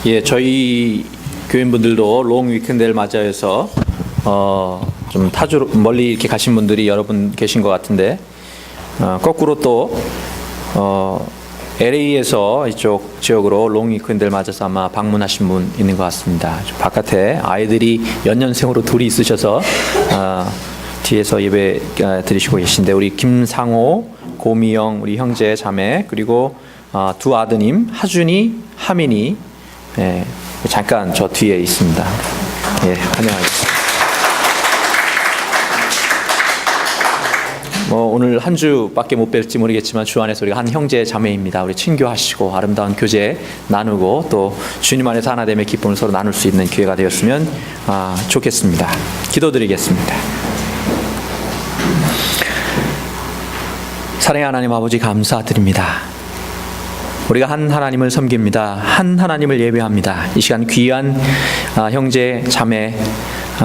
예, 저희 교인분들도 롱 위켄드를 맞이해서 좀 타주로 멀리 이렇게 가신 분들이 여러분 계신 것 같은데, 거꾸로 또 LA에서 이쪽 지역으로 롱 위켄드를 맞아서 아마 방문하신 분 있는 것 같습니다. 바깥에 아이들이 연년생으로 둘이 있으셔서 뒤에서 예배 드리시고 계신데, 우리 김상호, 고미영 우리 형제 자매, 그리고 두 아드님 하준이, 하민이, 예, 잠깐 저 뒤에 있습니다. 예, 환영하겠습니다. 오늘 한 주밖에 못 뵐지 모르겠지만 주 안에서 우리가 한 형제 자매입니다. 우리 친교하시고 아름다운 교제 나누고 또 주님 안에서 하나됨의 기쁨을 서로 나눌 수 있는 기회가 되었으면 좋겠습니다. 기도드리겠습니다. 사랑의 하나님 아버지, 감사드립니다. 우리가 한 하나님을 섬깁니다. 한 하나님을 예배합니다. 이 시간 귀한 형제 자매,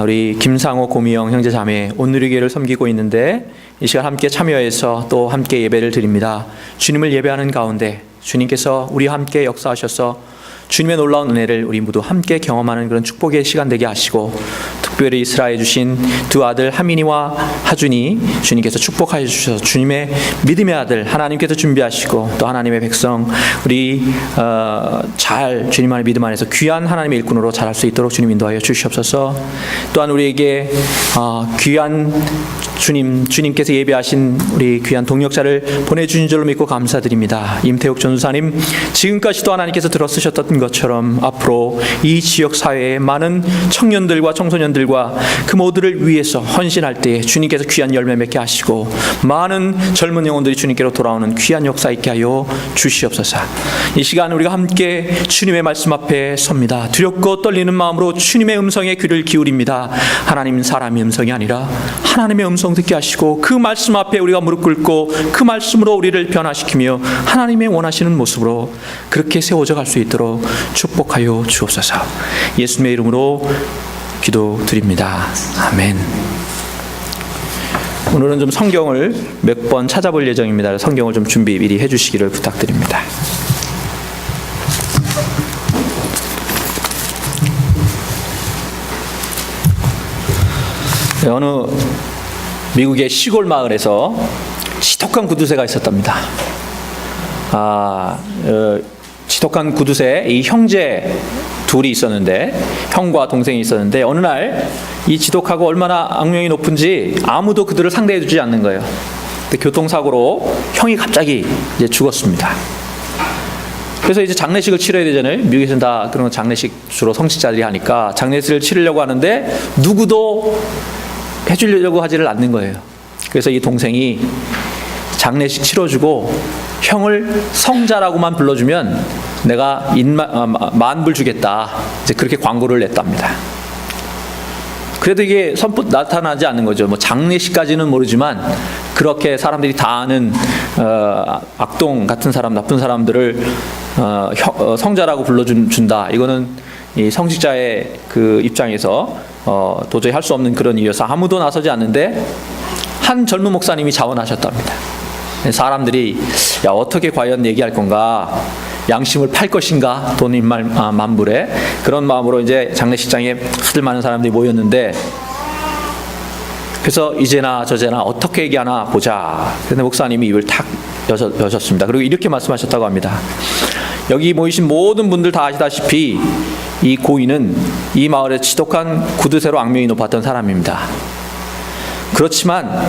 우리 김상호, 고미영 형제 자매 온누리교회를 섬기고 있는데, 이 시간 함께 참여해서 또 함께 예배를 드립니다. 주님을 예배하는 가운데 주님께서 우리와 함께 역사하셔서 주님의 놀라운 은혜를 우리 모두 함께 경험하는 그런 축복의 시간 되게 하시고, 특별히 이스라엘 주신 두 아들 하민이와 하준이 주님께서 축복하여 주셔서 주님의 믿음의 아들 하나님께서 준비하시고, 또 하나님의 백성 우리 잘 주님 안의 믿음 안에서 귀한 하나님의 일꾼으로 자랄 수 있도록 주님 인도하여 주시옵소서. 또한 우리에게 귀한 주님께서 예배하신 우리 귀한 동역자를 보내주신 줄로 믿고 감사드립니다. 임태욱 전수사님, 지금까지도 하나님께서 들어쓰셨던 것처럼 앞으로 이 지역 사회의 많은 청년들과 청소년들과 그 모두를 위해서 헌신할 때 주님께서 귀한 열매 맺게 하시고, 많은 젊은 영혼들이 주님께로 돌아오는 귀한 역사 있게 하여 주시옵소서. 이 시간 우리가 함께 주님의 말씀 앞에 섭니다. 두렵고 떨리는 마음으로 주님의 음성에 귀를 기울입니다. 하나님 사람의 음성이 아니라 하나님의 음성 듣게 하시고, 그 말씀 앞에 우리가 무릎 꿇고 그 말씀으로 우리를 변화시키며 하나님의 원하시는 모습으로 그렇게 세워져 갈 수 있도록 축복하여 주옵소서. 예수님의 이름으로 기도드립니다. 아멘. 오늘은 좀 성경을 몇 번 찾아볼 예정입니다. 성경을 좀 준비 미리 해주시기를 부탁드립니다. 어느 미국의 시골 마을에서 지독한 구두쇠가 있었답니다. 지독한 구두쇠, 이 형제 둘이 있었는데, 형과 동생이 있었는데, 어느 날 이 지독하고 얼마나 악명이 높은지 아무도 그들을 상대해주지 않는 거예요. 근데 교통사고로 형이 갑자기 이제 죽었습니다. 그래서 이제 장례식을 치러야 되잖아요. 미국에서는 다 그런 장례식 주로 성직자들이 하니까 장례식을 치르려고 하는데 누구도 해주려고 하지를 않는 거예요. 그래서 이 동생이 장례식 치러주고 형을 성자라고만 불러주면 내가 만불 주겠다, 이제 그렇게 광고를 냈답니다. 그래도 이게 선뜻 나타나지 않는 거죠. 뭐 장례식까지는 모르지만 그렇게 사람들이 다 아는 악동 같은 사람, 나쁜 사람들을 성자라고 불러준다. 이거는 이 성직자의 그 입장에서 도저히 할 수 없는 그런 일이어서 아무도 나서지 않는데, 한 젊은 목사님이 자원하셨답니다. 사람들이 야, 어떻게 과연 얘기할 건가, 양심을 팔 것인가, 돈 만불에, 그런 마음으로 이제 장례식장에 하들 많은 사람들이 모였는데, 그래서 이제나 저제나 어떻게 얘기하나 보자. 그런데 목사님이 입을 탁 여셨습니다. 그리고 이렇게 말씀하셨다고 합니다. 여기 모이신 모든 분들 다 아시다시피 이 고인은 이 마을의 지독한 구두쇠로 악명이 높았던 사람입니다. 그렇지만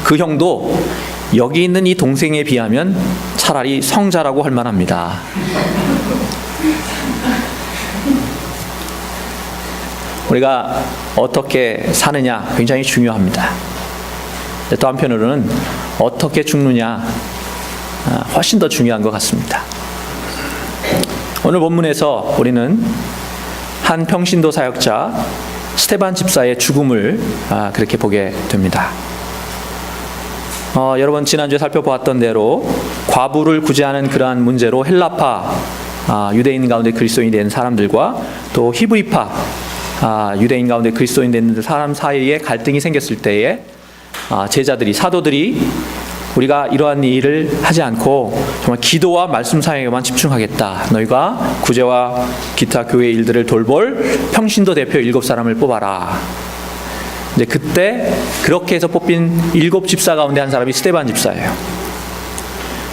그 형도 여기 있는 이 동생에 비하면 차라리 성자라고 할 만합니다. 우리가 어떻게 사느냐 굉장히 중요합니다. 또 한편으로는 어떻게 죽느냐 훨씬 더 중요한 것 같습니다. 오늘 본문에서 우리는 한 평신도 사역자 스테반 집사의 죽음을 그렇게 보게 됩니다. 여러분 지난주에 살펴보았던 대로 과부를 구제하는 그러한 문제로 헬라파 유대인 가운데 그리스도인이 된 사람들과 또 히브리파 유대인 가운데 그리스도인 된 사람 사이에 갈등이 생겼을 때에 제자들이, 사도들이 우리가 이러한 일을 하지 않고 정말 기도와 말씀 사역에만 집중하겠다. 너희가 구제와 기타 교회 일들을 돌볼 평신도 대표 7사람을 뽑아라. 근데 그때 그렇게 해서 뽑힌 7집사 가운데 한 사람이 스데반 집사예요.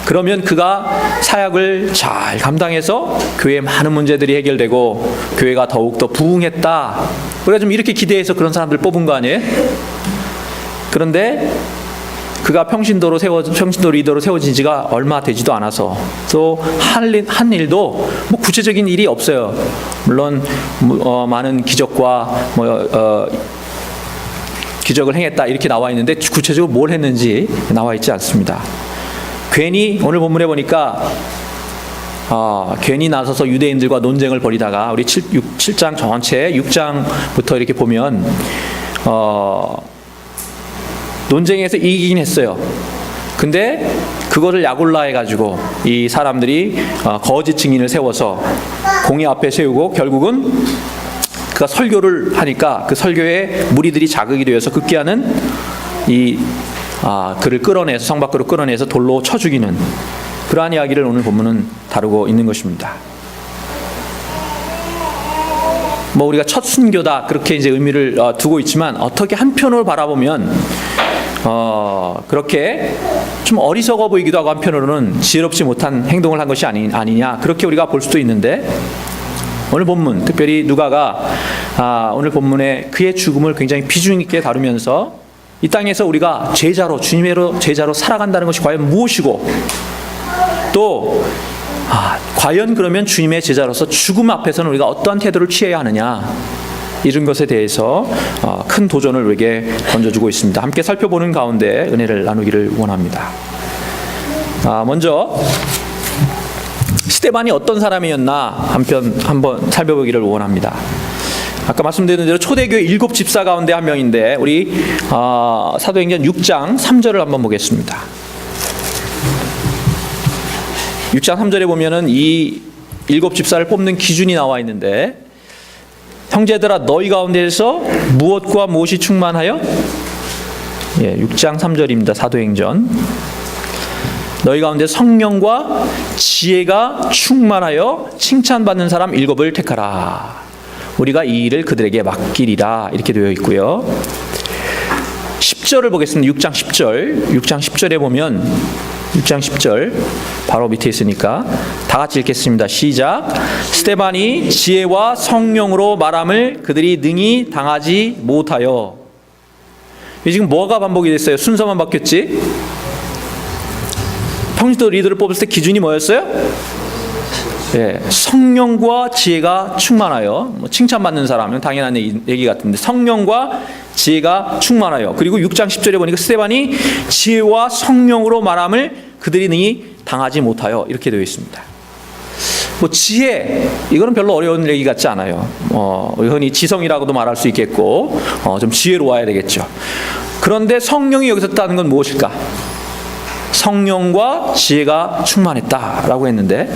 그러면 그가 사역을 잘 감당해서 교회의 많은 문제들이 해결되고 교회가 더욱더 부흥했다. 우리가 좀 이렇게 기대해서 그런 사람들 뽑은 거 아니에요? 그런데 그가 평신도 리더로 세워진 지가 얼마 되지도 않아서 또 한 일도 뭐 구체적인 일이 없어요. 물론 많은 기적과 기적을 행했다 이렇게 나와 있는데 구체적으로 뭘 했는지 나와 있지 않습니다. 괜히 오늘 본문에 보니까 괜히 나서서 유대인들과 논쟁을 벌이다가 우리 7장 전체 6장부터 이렇게 보면 논쟁에서 이기긴 했어요. 근데 그것을 약올라 해가지고 이 사람들이 거짓 증인을 세워서 공의 앞에 세우고 결국은 그가 설교를 하니까 그 설교에 무리들이 자극이 되어서 급기야는 그를 끌어내서 성 밖으로 끌어내서 돌로 쳐 죽이는 그러한 이야기를 오늘 본문은 다루고 있는 것입니다. 뭐 우리가 첫 순교다 그렇게 이제 의미를 두고 있지만 어떻게 한편으로 바라보면 그렇게 좀 어리석어 보이기도 하고 한편으로는 지혜롭지 못한 행동을 한 것이 아니냐 그렇게 우리가 볼 수도 있는데 오늘 본문 특별히 누가가 오늘 본문에 그의 죽음을 굉장히 비중 있게 다루면서 이 땅에서 우리가 제자로 주님의 제자로 살아간다는 것이 과연 무엇이고 또 과연 그러면 주님의 제자로서 죽음 앞에서는 우리가 어떠한 태도를 취해야 하느냐 이런 것에 대해서 큰 도전을 우리에게 던져주고 있습니다. 함께 살펴보는 가운데 은혜를 나누기를 원합니다. 먼저 스데반이 어떤 사람이었나 한번 살펴보기를 원합니다. 아까 말씀드린 대로 초대교회 7집사 가운데 한 명인데 우리 사도행전 6장 3절을 한번 보겠습니다. 6장 3절에 보면은 이 7집사를 뽑는 기준이 나와 있는데 형제들아 너희 가운데에서 무엇과 무엇이 충만하여 6장 3절입니다. 사도행전 너희 가운데 성령과 지혜가 충만하여 칭찬받는 사람 7을 택하라. 우리가 이 일을 그들에게 맡기리라 이렇게 되어 있고요. 10절을 보겠습니다. 6장 10절 6장 10절에 보면 6장 10절 바로 밑에 있으니까 다 같이 읽겠습니다. 시작. 스데반이 지혜와 성령으로 말함을 그들이 능히 당하지 못하여. 지금 뭐가 반복이 됐어요? 순서만 바뀌었지? 평신도 리더를 뽑을 때 기준이 뭐였어요? 성령과 지혜가 충만하여. 칭찬받는 사람은 당연한 얘기 같은데 성령과 지혜가 충만하여. 그리고 6장 10절에 보니까 스데반이 지혜와 성령으로 말함을 그들이 능히 당하지 못하여 이렇게 되어 있습니다. 지혜 이거는 별로 어려운 얘기 같지 않아요. 흔히 지성이라고도 말할 수 있겠고 좀 지혜로워야 되겠죠. 그런데 성령이 여기서 뜻하는 건 무엇일까? 성령과 지혜가 충만했다라고 했는데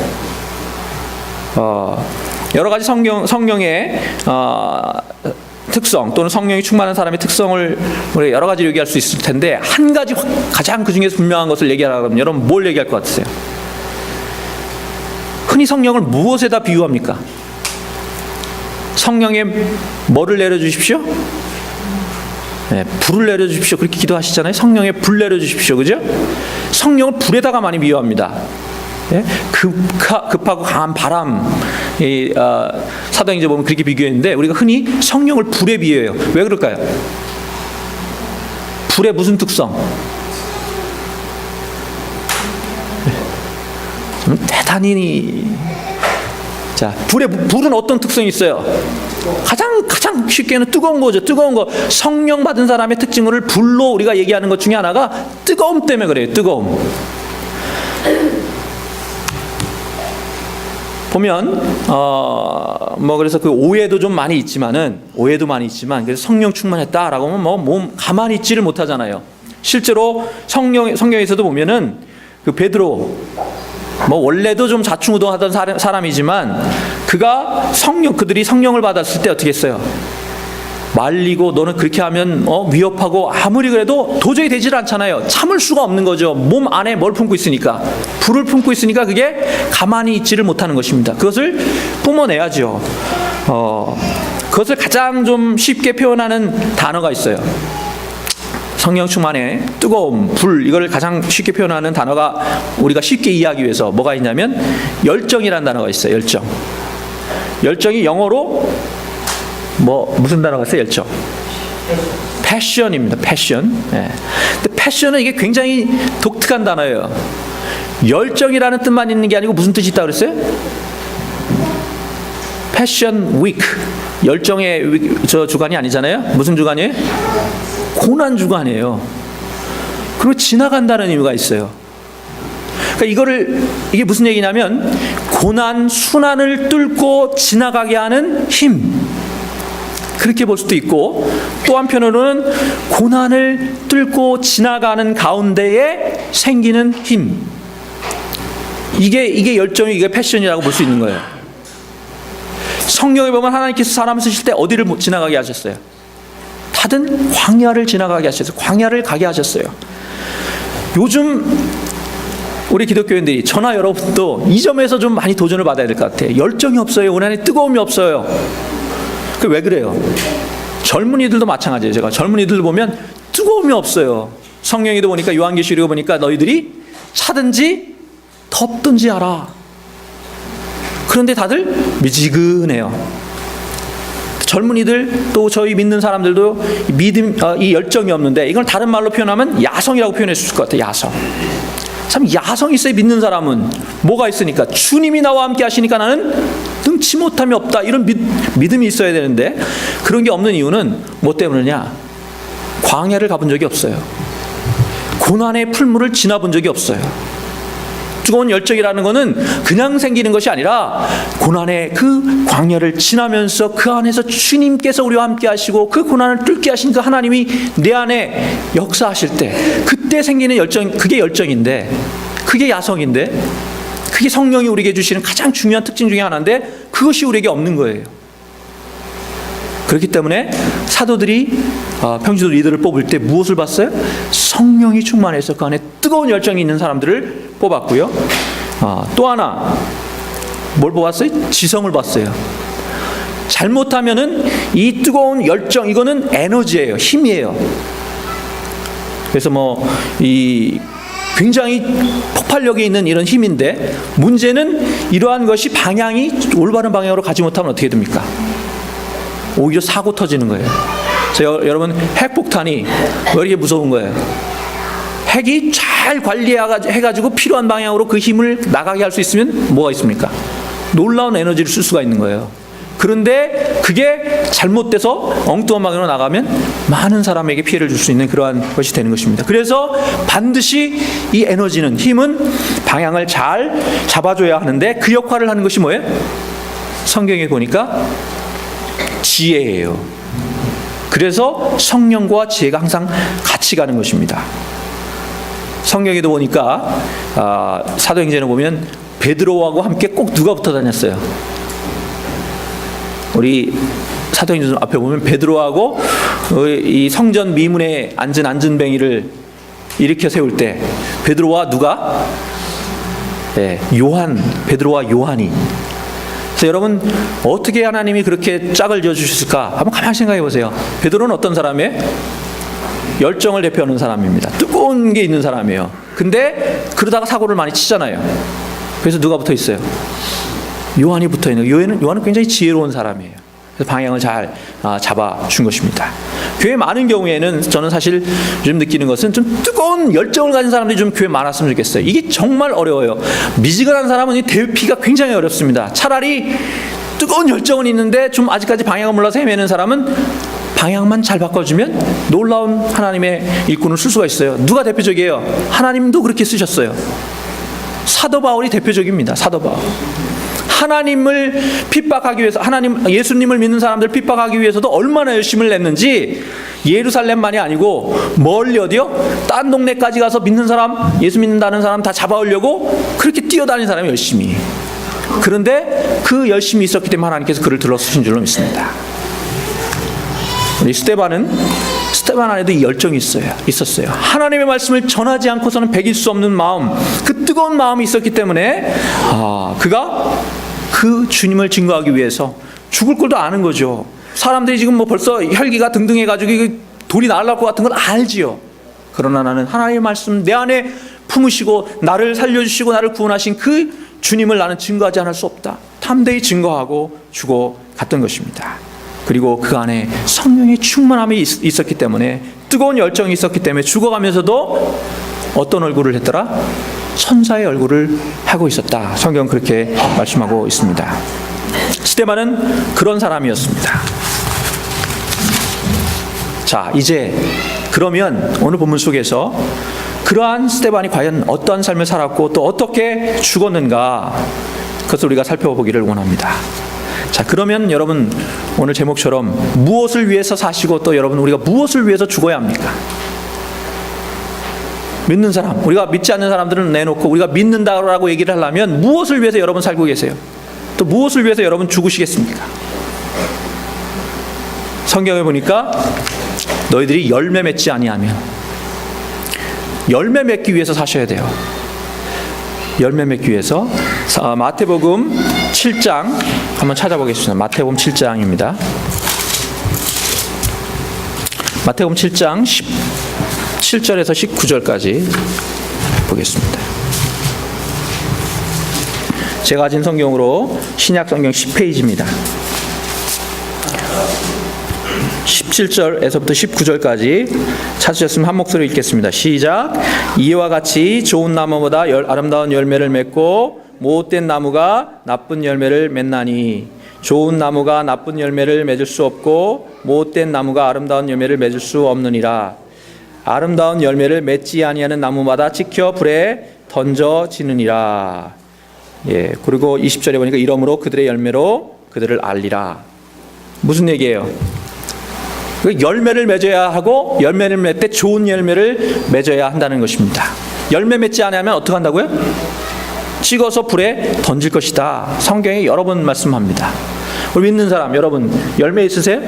여러 가지 성령의 특성 또는 성령이 충만한 사람의 특성을 우리 여러 가지로 얘기할 수 있을 텐데 한 가지 가장 그 중에서 분명한 것을 얘기하라고 하면 여러분 뭘 얘기할 것 같으세요? 흔히 성령을 무엇에다 비유합니까? 성령에 뭐를 내려주십시오? 불을 내려주십시오. 그렇게 기도하시잖아요. 성령에 불 내려주십시오. 그죠? 성령을 불에다가 많이 비유합니다. 급하고 강한 바람 사도행전 보면 그렇게 비교했는데 우리가 흔히 성령을 불에 비유해요. 왜 그럴까요? 불의 무슨 특성? 대단히 불은 어떤 특성이 있어요? 가장 쉽게는 뜨거운 거죠. 뜨거운 거. 성령 받은 사람의 특징을 불로 우리가 얘기하는 것 중에 하나가 뜨거움 때문에 그래요. 뜨거움. 보면 그래서 그 오해도 많이 있지만 그래서 성령 충만했다라고 하면 몸 가만히 있지를 못하잖아요. 실제로 성경에서도 보면은 그 베드로 원래도 좀 자충우동하던 사람이지만 그들이 성령을 받았을 때 어떻게 했어요? 말리고 너는 그렇게 하면 위협하고 아무리 그래도 도저히 되질 않잖아요. 참을 수가 없는 거죠. 몸 안에 뭘 품고 있으니까, 불을 품고 있으니까 그게 가만히 있지를 못하는 것입니다. 그것을 뿜어내야죠. 그것을 가장 좀 쉽게 표현하는 단어가 있어요. 성령 충만의 뜨거움, 불, 이걸 가장 쉽게 표현하는 단어가 우리가 쉽게 이해하기 위해서 뭐가 있냐면 열정이라는 단어가 있어요. 열정. 열정이 영어로 무슨 단어가 있어요? 열정. 패션입니다. 패션. 예. 근데 패션은 이게 굉장히 독특한 단어예요. 열정이라는 뜻만 있는 게 아니고 무슨 뜻이 있다고 그랬어요? 패션 위크. 열정의 주간이 아니잖아요. 무슨 주간이에요? 고난 주간이에요. 그리고 지나간다는 의미가 있어요. 그러니까 이게 무슨 얘기냐면 고난, 순환을 뚫고 지나가게 하는 힘. 그렇게 볼 수도 있고, 또 한편으로는 고난을 뚫고 지나가는 가운데에 생기는 힘. 이게 열정이, 이게 패션이라고 볼 수 있는 거예요. 성경에 보면 하나님께서 사람 쓰실 때 어디를 지나가게 하셨어요? 다른 광야를 지나가게 하셨어요. 광야를 가게 하셨어요. 요즘 우리 기독교인들이, 저나 여러분도 이 점에서 좀 많이 도전을 받아야 될 것 같아요. 열정이 없어요. 우리 안에 뜨거움이 없어요. 왜 그래요? 젊은이들도 마찬가지예요. 제가 젊은이들 보면 뜨거움이 없어요. 성경에도 보니까, 요한계시록에 보니까 너희들이 차든지 덥든지 알아. 그런데 다들 미지근해요. 젊은이들, 또 저희 믿는 사람들도 이 열정이 없는데, 이걸 다른 말로 표현하면 야성이라고 표현할 수 있을 것 같아요. 야성. 참 야성이 있어요. 믿는 사람은. 뭐가 있으니까? 주님이 나와 함께 하시니까 나는 능치 못함이 없다. 이런 믿음이 있어야 되는데, 그런 게 없는 이유는 뭐 때문이냐? 광야를 가본 적이 없어요. 고난의 풀물을 지나본 적이 없어요. 뜨거운 열정이라는 것은 그냥 생기는 것이 아니라 고난의 그 광야를 지나면서 그 안에서 주님께서 우리와 함께 하시고 그 고난을 뚫게 하신 그 하나님이 내 안에 역사하실 때, 그때 생기는 열정, 그게 열정인데, 그게 야성인데, 그게 성령이 우리에게 주시는 가장 중요한 특징 중에 하나인데, 그것이 우리에게 없는 거예요. 그렇기 때문에 사도들이 평신도 리더를 뽑을 때 무엇을 봤어요? 성령이 충만해서 그 안에 뜨거운 열정이 있는 사람들을 뽑았고요. 또 하나 뭘 뽑았어요? 지성을 봤어요. 잘못하면은 이 뜨거운 열정, 이거는 에너지예요. 힘이에요. 그래서 이 굉장히 폭발력이 있는 이런 힘인데, 문제는 이러한 것이 방향이 올바른 방향으로 가지 못하면 어떻게 됩니까? 오히려 사고 터지는 거예요. 여러분, 핵폭탄이 왜 이렇게 무서운 거예요? 핵이 잘 관리해가지고 필요한 방향으로 그 힘을 나가게 할 수 있으면 뭐가 있습니까? 놀라운 에너지를 쓸 수가 있는 거예요. 그런데 그게 잘못돼서 엉뚱한 방향으로 나가면 많은 사람에게 피해를 줄 수 있는 그러한 것이 되는 것입니다. 그래서 반드시 이 에너지는, 힘은 방향을 잘 잡아줘야 하는데, 그 역할을 하는 것이 뭐예요? 성경에 보니까 지혜예요. 그래서 성령과 지혜가 항상 같이 가는 것입니다. 성경에도 보니까 사도행전에 보면 베드로하고 함께 꼭 누가 붙어 다녔어요? 우리 사도행전 앞에 보면 베드로하고 이 성전 미문에 앉은 안전뱅이를 일으켜 세울 때 베드로와 누가? 베드로와 요한이. 그래서 여러분, 어떻게 하나님이 그렇게 짝을 지어주셨을까? 한번 가만히 생각해 보세요. 베드로는 어떤 사람이에요? 열정을 대표하는 사람입니다. 뜨거운 게 있는 사람이에요. 근데 그러다가 사고를 많이 치잖아요. 그래서 누가 붙어 있어요? 요한이 붙어 있는 거예요. 요한은 굉장히 지혜로운 사람이에요. 그래서 방향을 잘 잡아준 것입니다. 교회 많은 경우에는 저는 사실 요즘 느끼는 것은 좀 뜨거운 열정을 가진 사람들이 좀 교회 많았으면 좋겠어요. 이게 정말 어려워요. 미지근한 사람은 이 대피가 굉장히 어렵습니다. 차라리 뜨거운 열정은 있는데 좀 아직까지 방향을 몰라서 헤매는 사람은 방향만 잘 바꿔주면 놀라운 하나님의 일꾼을 쓸 수가 있어요. 누가 대표적이에요? 하나님도 그렇게 쓰셨어요. 사도 바울이 대표적입니다. 사도 바울. 하나님을 핍박하기 위해서, 예수님을 믿는 사람들 핍박하기 위해서도 얼마나 열심을 냈는지, 예루살렘만이 아니고 멀리 어디요? 딴 동네까지 가서 믿는 사람, 예수 믿는다는 사람 다 잡아오려고 그렇게 뛰어다닌 사람이 열심히. 그런데 그 열심이 있었기 때문에 하나님께서 그를 들러 쓰신 줄로 믿습니다. 우리 스데반 안에도 이 열정이 있었어요. 하나님의 말씀을 전하지 않고서는 배길 수 없는 마음, 그 뜨거운 마음이 있었기 때문에 그가 그 주님을 증거하기 위해서 죽을 걸도 아는 거죠. 사람들이 지금 뭐 벌써 혈기가 등등해가지고 돌이 날아갈 것 같은 건 알지요. 그러나 나는 하나님의 말씀 내 안에 품으시고 나를 살려주시고 나를 구원하신 그 주님을 나는 증거하지 않을 수 없다. 담대히 증거하고 죽어갔던 것입니다. 그리고 그 안에 성령의 충만함이 있었기 때문에, 뜨거운 열정이 있었기 때문에 죽어가면서도 어떤 얼굴을 했더라? 천사의 얼굴을 하고 있었다. 성경은 그렇게 말씀하고 있습니다. 스데반은 그런 사람이었습니다. 자, 이제 그러면 오늘 본문 속에서 그러한 스데반이 과연 어떠한 삶을 살았고 또 어떻게 죽었는가, 그것을 우리가 살펴보기를 원합니다. 자, 그러면 여러분, 오늘 제목처럼 무엇을 위해서 사시고 또 여러분, 우리가 무엇을 위해서 죽어야 합니까? 믿는 사람, 우리가 믿지 않는 사람들은 내놓고 우리가 믿는다라고 얘기를 하려면 무엇을 위해서 여러분 살고 계세요? 또 무엇을 위해서 여러분 죽으시겠습니까? 성경에 보니까 너희들이 열매 맺지 아니하면, 열매 맺기 위해서 사셔야 돼요. 열매 맺기 위해서. 마태복음 7장 한번 찾아보겠습니다. 마태복음 7장입니다. 마태복음 7장 17절에서 19절까지 보겠습니다. 제가 가진 성경으로 신약 성경 10페이지입니다. 17절에서부터 19절까지 찾으셨으면 한 목소리로 읽겠습니다. 시작. 이와 같이 좋은 나무보다 아름다운 열매를 맺고 못된 나무가 나쁜 열매를 맺나니, 좋은 나무가 나쁜 열매를 맺을 수 없고 못된 나무가 아름다운 열매를 맺을 수 없느니라. 아름다운 열매를 맺지 아니하는 나무마다 찍혀 불에 던져지느니라. 예, 그리고 20절에 보니까 이러므로 그들의 열매로 그들을 알리라. 무슨 얘기예요? 열매를 맺어야 하고, 열매를 맺을 때 좋은 열매를 맺어야 한다는 것입니다. 열매 맺지 않으면 어떻게 한다고요? 찍어서 불에 던질 것이다. 성경에 여러 번 말씀합니다. 우리 믿는 사람 여러분, 열매 있으세요?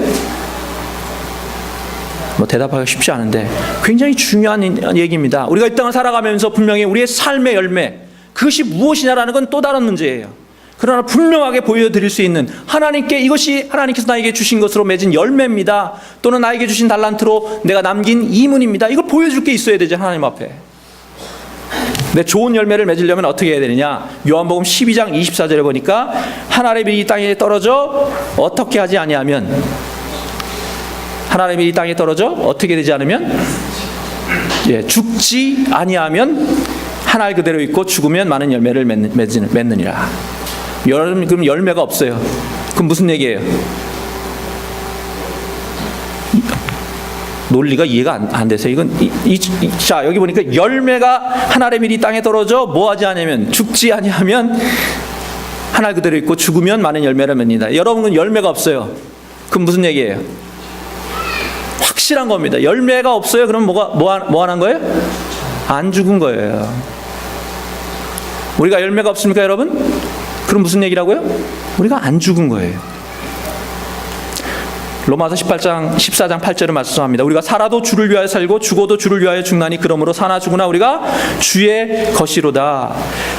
뭐 대답하기가 쉽지 않은데 굉장히 중요한 얘기입니다. 우리가 이 땅을 살아가면서 분명히 우리의 삶의 열매, 그것이 무엇이냐라는 건 또 다른 문제예요. 그러나 분명하게 보여드릴 수 있는, 하나님께 이것이 하나님께서 나에게 주신 것으로 맺은 열매입니다. 또는 나에게 주신 달란트로 내가 남긴 이문입니다. 이걸 보여줄 게 있어야 되죠, 하나님 앞에. 근데 좋은 열매를 맺으려면 어떻게 해야 되느냐? 요한복음 12장 24절에 보니까 하나님의 빛이 이 땅에 떨어져 어떻게 하지 아니하면, 하나님의 빛이 이 땅에 떨어져 어떻게 되지 않으면, 죽지 아니하면 하나 그대로 있고 죽으면 많은 열매를 맺느니라. 여러분, 그럼 열매가 없어요. 그럼 무슨 얘기예요? 논리가 이해가 안 돼서 이건 자, 여기 보니까 열매가 하나님의 빛이 땅에 떨어져 뭐 하지 않으면, 죽지 아니하면 하나 그대로 있고 죽으면 많은 열매를 맺는다. 여러분은 열매가 없어요. 그럼 무슨 얘기예요? 확실한 겁니다. 열매가 없어요. 그럼 뭐 하는 거예요? 안 죽은 거예요. 우리가 열매가 없습니까, 여러분? 그럼 무슨 얘기라고요? 우리가 안 죽은 거예요. 로마서 14장 8절을 말씀합니다. 우리가 살아도 주를 위하여 살고 죽어도 주를 위하여 죽나니 그러므로 사나 죽으나 우리가 주의 것이로다.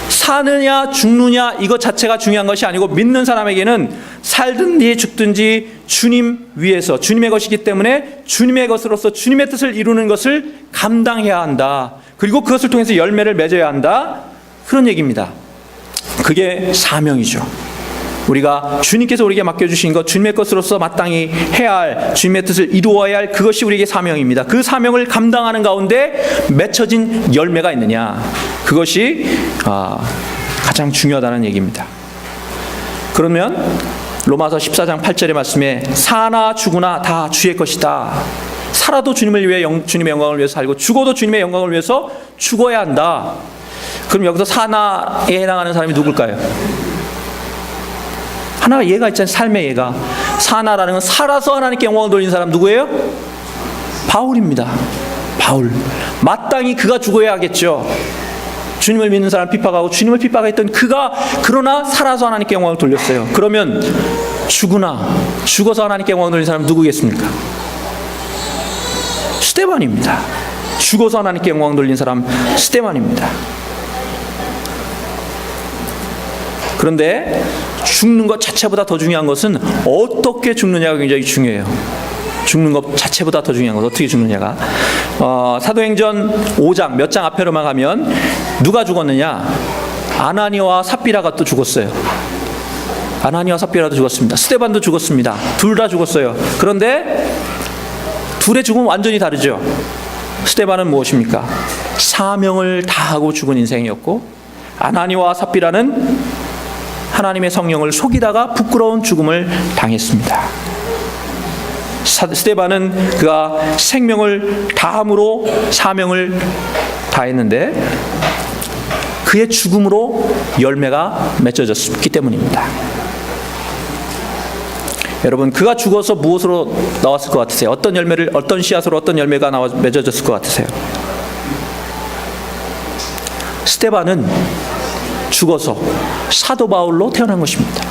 사느냐 죽느냐 이것 자체가 중요한 것이 아니고, 믿는 사람에게는 살든지 죽든지 주님 위해서, 주님의 것이기 때문에 주님의 것으로서 주님의 뜻을 이루는 것을 감당해야 한다. 그리고 그것을 통해서 열매를 맺어야 한다. 그런 얘기입니다. 그게 사명이죠. 우리가 주님께서 우리에게 맡겨주신 것, 주님의 것으로서 마땅히 해야 할, 주님의 뜻을 이루어야 할, 그것이 우리에게 사명입니다. 그 사명을 감당하는 가운데 맺혀진 열매가 있느냐, 그것이 가장 중요하다는 얘기입니다. 그러면 로마서 14장 8절의 말씀에 사나 죽으나 다 주의 것이다. 살아도 주님을 위해 주님의 영광을 위해서 살고 죽어도 주님의 영광을 위해서 죽어야 한다. 그럼 여기서 사나에 해당하는 사람이 누굴까요? 하나가 예가 있잖아요. 삶의 예가. 사나라는 건 살아서 하나님께 영광을 돌리는 사람 누구예요? 바울입니다. 바울. 마땅히 그가 죽어야 하겠죠. 주님을 믿는 사람 핍박하고 주님을 핍박했던 그가 그러나 살아서 하나님께 영광을 돌렸어요. 그러면 죽어서 하나님께 영광을 돌리는 사람 누구겠습니까? 스데반입니다. 죽어서 하나님께 영광 돌린 사람 스데반입니다. 그런데 죽는 것 자체보다 더 중요한 것은 어떻게 죽느냐가 굉장히 중요해요. 죽는 것 자체보다 더 중요한 것, 어떻게 죽느냐가. 사도행전 5장 몇 장 앞에로만 가면 누가 죽었느냐? 아나니아와 삽비라가 또 죽었어요. 아나니아와 삽비라도 죽었습니다. 스데반도 죽었습니다. 둘 다 죽었어요. 그런데 둘의 죽음은 완전히 다르죠. 스데반은 무엇입니까? 사명을 다하고 죽은 인생이었고, 아나니아와 삽비라는 하나님의 성령을 속이다가 부끄러운 죽음을 당했습니다. 스데반은 그가 생명을 다함으로 사명을 다했는데 그의 죽음으로 열매가 맺어졌기 때문입니다. 여러분, 그가 죽어서 무엇으로 나왔을 것 같으세요? 어떤 열매를, 어떤 씨앗으로 어떤 열매가 맺어졌을 것 같으세요? 스데반은 죽어서 사도 바울로 태어난 것입니다.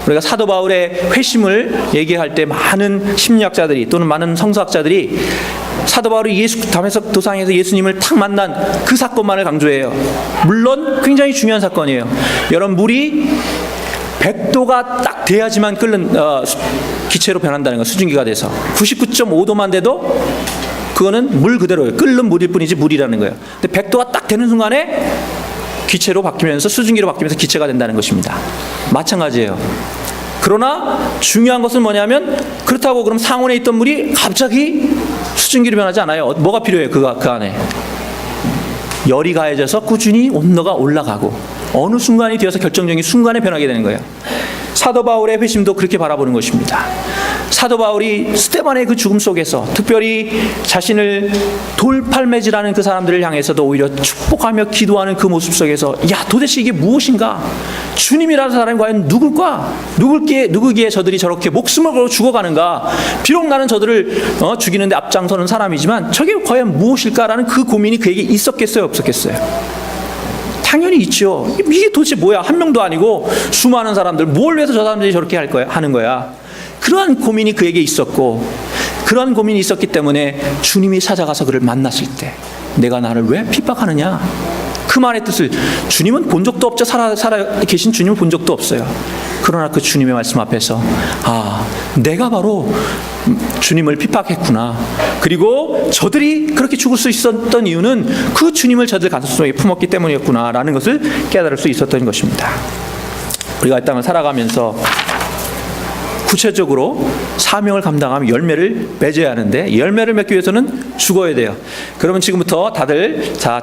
우리가 사도 바울의 회심을 얘기할 때 많은 심리학자들이 또는 많은 성서학자들이 사도 바울이 예수 다메섹 도상에서 예수님을 탁 만난 그 사건만을 강조해요. 물론 굉장히 중요한 사건이에요. 여러분, 물이 100도가 딱 돼야지만 끓는 기체로 변한다는 거, 수증기가 돼서 99.5도만 돼도 그거는 물 그대로예요. 끓는 물일 뿐이지 물이라는 거예요. 근데 100도가 딱 되는 순간에 기체로 바뀌면서, 수증기로 바뀌면서 기체가 된다는 것입니다. 마찬가지예요. 그러나 중요한 것은 뭐냐면, 그렇다고 그럼 상온에 있던 물이 갑자기 수증기로 변하지 않아요. 뭐가 필요해요? 그 안에 열이 가해져서 꾸준히 온도가 올라가고 어느 순간이 되어서 결정적인 순간에 변하게 되는 거예요. 사도 바울의 회심도 그렇게 바라보는 것입니다. 사도 바울이 스데반의 그 죽음 속에서 특별히 자신을 돌팔매질하는 그 사람들을 향해서도 오히려 축복하며 기도하는 그 모습 속에서, 야, 도대체 이게 무엇인가? 주님이라는 사람이 과연 누굴까? 누구기에 저들이 저렇게 목숨을 걸고 죽어가는가? 비록 나는 저들을 죽이는데 앞장서는 사람이지만 저게 과연 무엇일까라는 그 고민이 그에게 있었겠어요, 없었겠어요? 당연히 있죠. 이게 도대체 뭐야? 한 명도 아니고 수많은 사람들, 뭘 위해서 저 사람들이 저렇게 하는 거야? 그러한 고민이 그에게 있었고, 그러한 고민이 있었기 때문에 주님이 찾아가서 그를 만났을 때, 내가 나를 왜 핍박하느냐? 그 말의 뜻을, 주님은 본 적도 없죠. 살아 계신 주님을 본 적도 없어요. 그러나 그 주님의 말씀 앞에서, 아, 내가 바로 주님을 핍박했구나. 그리고 저들이 그렇게 죽을 수 있었던 이유는 그 주님을 저들 가슴속에 품었기 때문이었구나 라는 것을 깨달을 수 있었던 것입니다. 우리가 이 땅을 살아가면서 구체적으로 사명을 감당하면 열매를 맺어야 하는데, 열매를 맺기 위해서는 죽어야 돼요. 그러면 지금부터 다들 다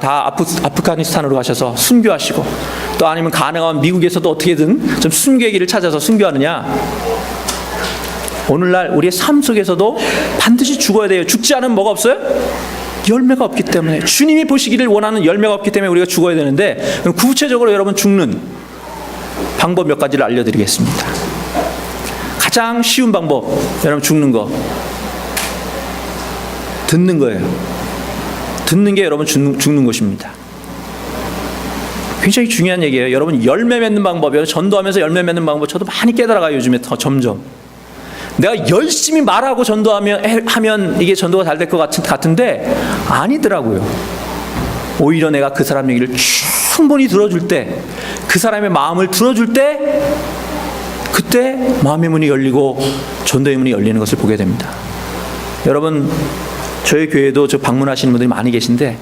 아프가니스탄으로 가셔서 순교하시고, 또 아니면 가능하면 미국에서도 어떻게든 좀 순교의 길을 찾아서 순교하느냐. 오늘날 우리의 삶 속에서도 반드시 죽어야 돼요. 죽지 않으면 뭐가 없어요? 열매가 없기 때문에, 주님이 보시기를 원하는 열매가 없기 때문에 우리가 죽어야 되는데, 그럼 구체적으로 여러분 죽는 방법 몇 가지를 알려드리겠습니다. 가장 쉬운 방법, 여러분 죽는 거, 듣는 거예요. 듣는 게 여러분 죽는 것입니다. 굉장히 중요한 얘기예요. 여러분, 열매 맺는 방법이요. 전도하면서 열매 맺는 방법 저도 많이 깨달아가요. 요즘에 점점. 내가 열심히 말하고 전도하면 이게 전도가 잘 될 것 같은데 아니더라고요. 오히려 내가 그 사람 얘기를 충분히 들어줄 때, 그 사람의 마음을 들어줄 때, 그때 마음의 문이 열리고 전도의 문이 열리는 것을 보게 됩니다. 여러분, 저희 교회도 저 방문하시는 분들이 많이 계신데,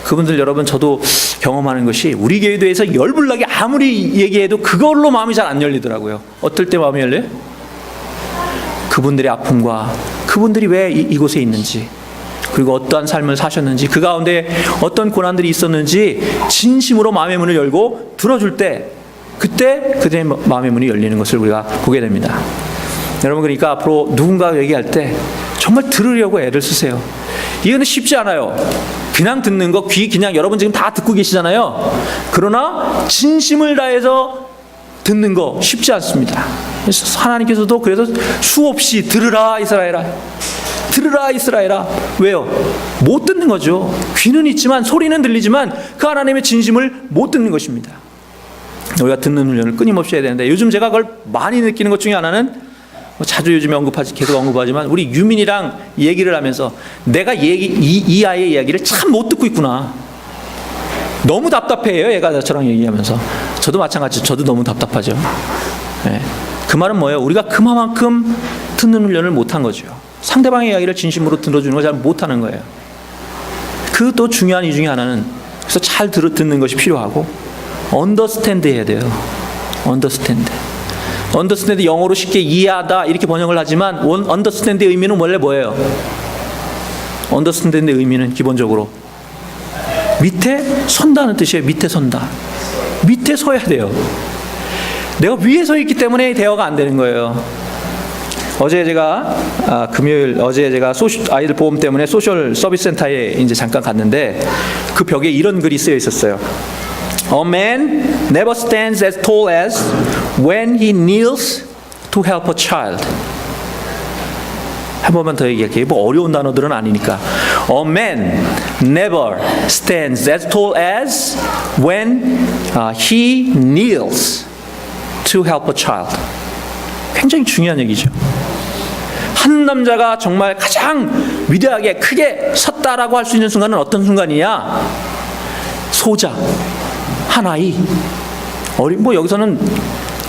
그분들 여러분, 저도 경험하는 것이, 우리 교회에 대해서 열불나게 아무리 얘기해도 그걸로 마음이 잘 안 열리더라고요. 어떨 때 마음이 열려요? 그분들의 아픔과 그분들이 왜 이곳에 있는지, 그리고 어떠한 삶을 사셨는지, 그 가운데 어떤 고난들이 있었는지 진심으로 마음의 문을 열고 들어줄 때, 그때 그들의 마음의 문이 열리는 것을 우리가 보게 됩니다. 여러분, 그러니까 앞으로 누군가 얘기할 때 정말 들으려고 애를 쓰세요. 이거는 쉽지 않아요. 그냥 듣는 거, 귀 그냥 여러분 지금 다 듣고 계시잖아요. 그러나 진심을 다해서 듣는 거 쉽지 않습니다. 그래서 하나님께서도 그래서 수없이 들으라 이스라엘아, 들으라 이스라엘아. 왜요? 못 듣는 거죠. 귀는 있지만, 소리는 들리지만 그 하나님의 진심을 못 듣는 것입니다. 우리가 듣는 훈련을 끊임없이 해야 되는데, 요즘 제가 그걸 많이 느끼는 것 중에 하나는 자주 요즘에 계속 언급하지만 우리 유민이랑 얘기를 하면서 내가 이 아이의 이야기를 참 못 듣고 있구나. 너무 답답해요. 얘가 저랑 얘기하면서. 저도 마찬가지. 저도 너무 답답하죠. 네. 그 말은 뭐예요? 우리가 그만큼 듣는 훈련을 못한 거죠. 상대방의 이야기를 진심으로 들어주는 걸 잘 못하는 거예요. 그 또 중요한 이유 중에 하나는 그래서 잘 듣는 것이 필요하고 언더스탠드 해야 돼요. 언더스탠드 영어로 쉽게 이해하다 이렇게 번역을 하지만 언더스탠드의 의미는 원래 뭐예요? 언더스탠드의 의미는 기본적으로 밑에 선다는 뜻이에요. 밑에 선다. 밑에 서야 돼요. 내가 위에 서 있기 때문에 대화가 안 되는 거예요. 어제 제가 아이들 보험 때문에 소셜 서비스 센터에 이제 잠깐 갔는데 그 벽에 이런 글이 쓰여 있었어요. A man never stands as tall as when he kneels to help a child. 한 번만 더 얘기할게요. 뭐 어려운 단어들은 아니니까. A man never stands as tall as when he kneels to help a child. 굉장히 중요한 얘기죠. 한 남자가 정말 가장 위대하게 크게 섰다라고 할 수 있는 순간은 어떤 순간이냐? 소자, 한 아이, 뭐 여기서는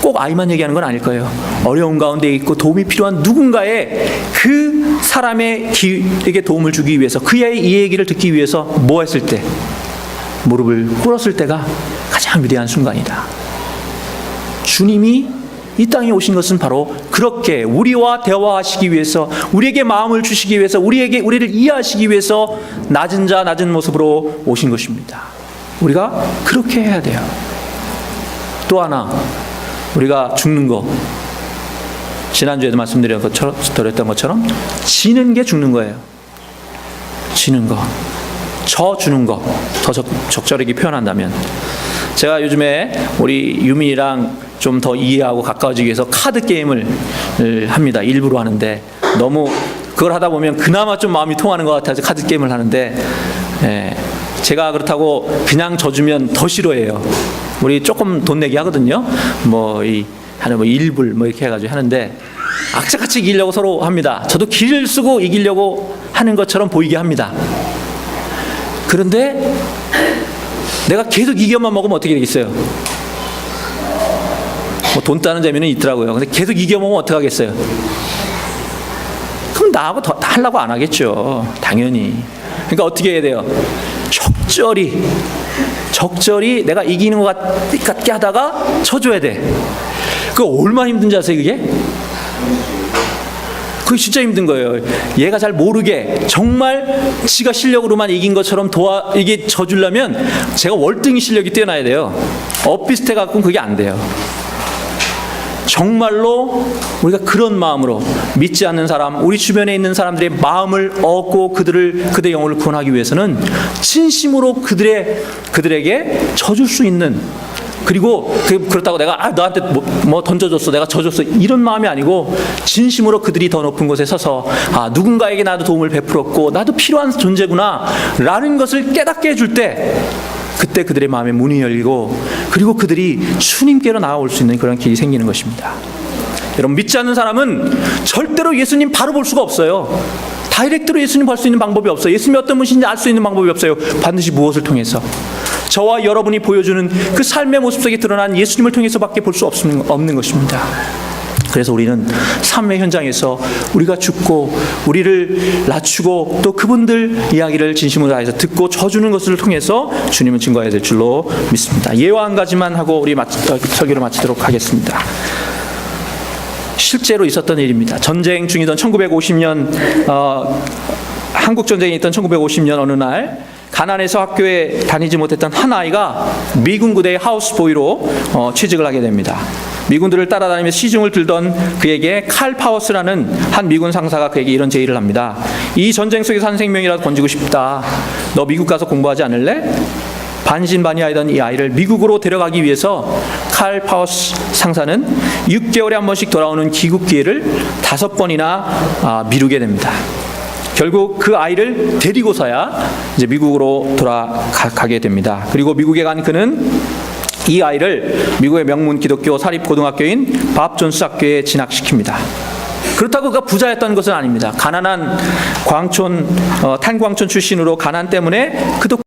꼭 아이만 얘기하는 건 아닐 거예요. 어려운 가운데 있고 도움이 필요한 누군가의 그 사람에게 도움을 주기 위해서 그의 이 얘기를 듣기 위해서 뭐 했을 때? 무릎을 꿇었을 때가 가장 위대한 순간이다. 주님이 이 땅에 오신 것은 바로 그렇게 우리와 대화하시기 위해서, 우리에게 마음을 주시기 위해서, 우리를 이해하시기 위해서 낮은 자 낮은 모습으로 오신 것입니다. 우리가 그렇게 해야 돼요. 또 하나, 우리가 죽는 거, 지난주에도 말씀드렸던 것처럼 지는 게 죽는 거예요. 지는 거, 져주는 거, 더 적절하게 표현한다면, 제가 요즘에 우리 유민이랑 좀 더 이해하고 가까워지기 위해서 카드 게임을 합니다. 일부러 하는데 너무 그걸 하다 보면 그나마 좀 마음이 통하는 것 같아서 카드 게임을 하는데, 제가 그렇다고 그냥 져주면 더 싫어해요. 우리 조금 돈 내기 하거든요. 뭐 1불 뭐 이렇게 해가지고 하는데 악착같이 이기려고 서로 합니다. 저도 길을 쓰고 이기려고 하는 것처럼 보이게 합니다. 그런데 내가 계속 이겨만 먹으면 어떻게 되겠어요? 뭐 돈 따는 재미는 있더라고요. 근데 계속 이겨먹으면 어떻게 하겠어요? 그럼 나하고 더 하려고 안 하겠죠. 당연히. 그러니까 어떻게 해야 돼요? 적절히 내가 이기는 것 같게 하다가 쳐줘야 돼. 그거 얼마나 힘든지 아세요, 그게? 그게 진짜 힘든 거예요. 얘가 잘 모르게 정말 지가 실력으로만 이긴 것처럼 이게 져주려면 제가 월등히 실력이 뛰어나야 돼요. 엇비슷해 갖고는 그게 안 돼요. 정말로 우리가 그런 마음으로 믿지 않는 사람, 우리 주변에 있는 사람들의 마음을 얻고 그들의 영혼을 구원하기 위해서는 진심으로 그들에게 져줄 수 있는, 그리고 그렇다고 내가 너한테 뭐 던져줬어, 내가 져줬어, 이런 마음이 아니고 진심으로 그들이 더 높은 곳에 서서 누군가에게 나도 도움을 베풀었고 나도 필요한 존재구나 라는 것을 깨닫게 해줄 때, 그때 그들의 마음에 문이 열리고 그리고 그들이 주님께로 나아올 수 있는 그런 길이 생기는 것입니다. 여러분, 믿지 않는 사람은 절대로 예수님 바로 볼 수가 없어요. 다이렉트로 예수님 볼 수 있는 방법이 없어요. 예수님이 어떤 분이신지 알 수 있는 방법이 없어요. 반드시 무엇을 통해서? 저와 여러분이 보여주는 그 삶의 모습 속에 드러난 예수님을 통해서밖에 볼 수 없는 것입니다. 그래서 우리는 삶의 현장에서 우리가 죽고 우리를 낮추고 또 그분들 이야기를 진심으로 다해서 듣고 져주는 것을 통해서 주님은 증거해야 될 줄로 믿습니다. 예화 한 가지만 하고 우리 설교를 마치도록 하겠습니다. 실제로 있었던 일입니다. 전쟁 중이던 1950년 한국 전쟁이 있던 1950년 어느 날 가난해서 학교에 다니지 못했던 한 아이가 미군 부대의 하우스보이로 취직을 하게 됩니다. 미군들을 따라다니며 시중을 들던 그에게 칼 파워스라는 한 미군 상사가 그에게 이런 제의를 합니다. 이 전쟁 속에서 한 생명이라도 건지고 싶다. 너 미국 가서 공부하지 않을래? 반신반의하던 이 아이를 미국으로 데려가기 위해서 칼 파워스 상사는 6개월에 한 번씩 돌아오는 귀국 기회를 5번이나 미루게 됩니다. 결국 그 아이를 데리고서야 이제 미국으로 돌아가게 됩니다. 그리고 미국에 간 그는 이 아이를 미국의 명문 기독교 사립고등학교인 밥 존스 학교에 진학시킵니다. 그렇다고 그가 부자였던 것은 아닙니다. 가난한 광촌, 탄광촌 출신으로 가난 때문에 그도